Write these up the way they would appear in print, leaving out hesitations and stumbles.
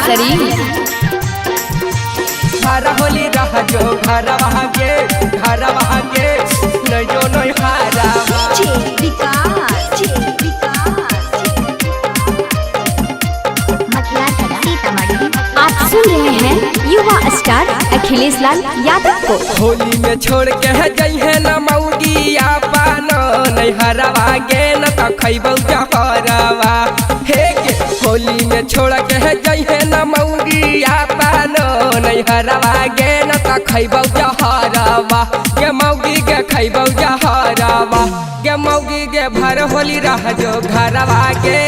शरीफ। घर होली रह जो घर वहाँ के नहीं जो नहीं हारा आप सुन रहे हैं युवा स्टार अखिलेश लाल यादव को। होली में छोड़ के है जई है न मौगी आपन नहीं हरवा गे न तो खैबौ जहरवा हे गे। होली में छोड़ के है जई है न मौगी आपन नहीं हरवा गे न तो खैबौ जहरवा गे मौगी गे खैबौ जहरवा गे मौगी गे भर होली रह जो घरवा गे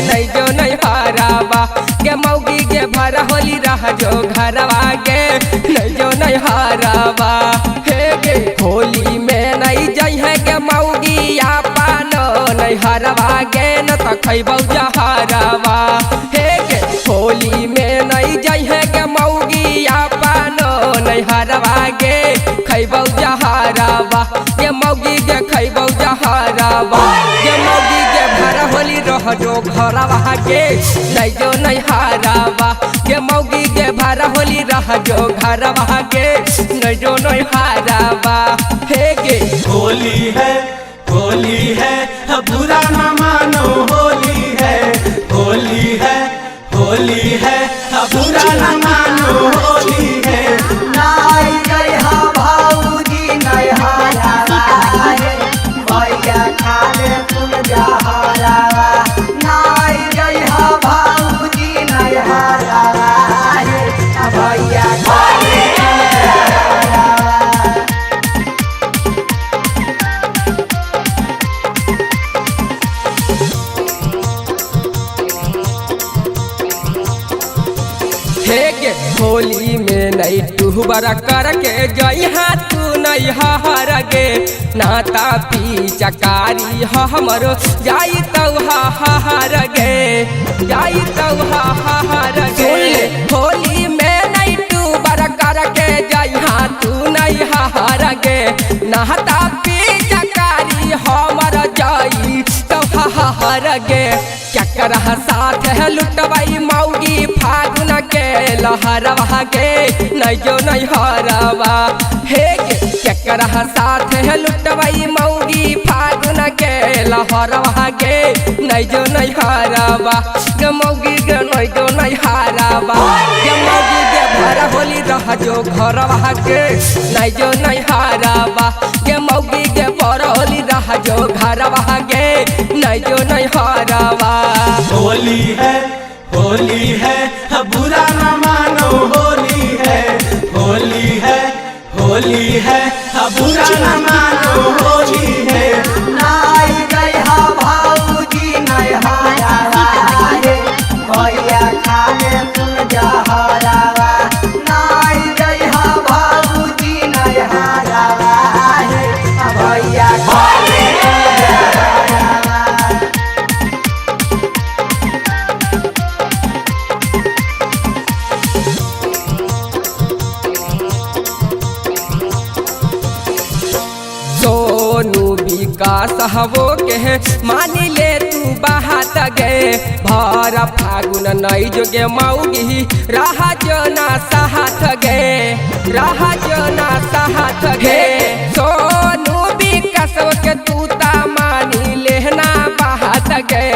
नहीं जो नहीं हरवा गे मौगी गे भर होली रह जो घरवा गे नहीं जो नहीं हरवा हे गे। होली में नहीं जई है गे मौगी आपन नहीं हरवा गे न तो खैबौ जहरवा हे गे। होली में नहीं जई है गे मौगी आपन नहीं हरवा गे खैबौ जहरवा गे मौगी गे खैबौ जहरवा गे मौगी गे भर होली रह जो घरवा गे नहीं जो नहीं हरवा गे मौगी गे भर होली रह जो घरवा गे नहीं जो नहीं हरवा हे गे। होली है बुरा न मानो होली है बुरा न मानो होली है। नाई गई हा भाऊजी नहीं हारा भैया खाले तुम जहारा नाई गई हा भाऊजी नहीं हारा भैया खाले हे गे। होली में नहीं टूबरा करके जई हा तू नहीं हार गे नाता पी चकारी हमरो जाई तौ हार गे जाई तौ हार गे। होली में नहीं टूबरा करके जई हा तू नहीं हार गे नाता पी चकारी हमरो जाई तौ हार गे। चक्कर साथ है लुटवाई मौगी फागुन के लहरवा गे नहीं जो नहीं हरवा हे गे। चक्कर साथ है लुटवाई मौगी फागुन के लहरवा गे नहीं जो नहीं हरवा गे मौगी गे नहीं जो नहीं हरवा गे मौगी गे भर होली रह जो घरवा गे नहीं जो नहीं हरवा गे मौगी गे भर होली रह जो घरवा गे नहीं जो नहीं हरवा। होली है बुरा न मानो होली है बुरा न मानो होली है। नाई गई हा भाऊजी नहीं हारा भैया खाले तुम जहारा नाई गई हा भाऊजी नहीं हारा भैया खाले सोनू विकास हवो के मानी ले तू बाहत गे भर फागुन नहीं जो गे मौगी राह जो ना साहत गे सोनू विकास के तू ता मानी लेना बाहत गे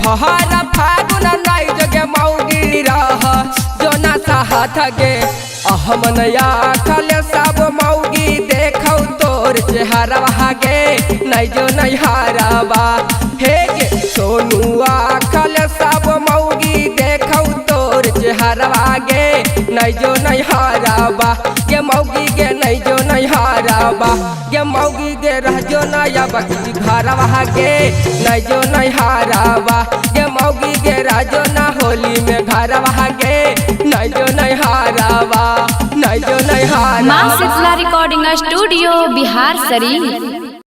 भर फागुन नहीं जो गे मौगी राह जो ना साहत गे। अहमन या खले सब मौगी देखौ तोर चेहरवा गे नहीं जो नहीं हरवा हे गे। सोनुआ खले सब मौगी देखौ तोर चेहरवा गे नहीं जो नहीं हरवा गे मौगी गे नहीं जो नहीं हरवा गे मौगी गे रह जो नया बकी घरवा गे नहीं जो नहीं हरवा गे मौगी गे रह जो ना होली में घरवा गे नहीं जो नहीं हरवा नहीं जो नहीं हरवा। माँ शीतला रिकॉर्डिंग स्टूडियो बिहार शरीफ।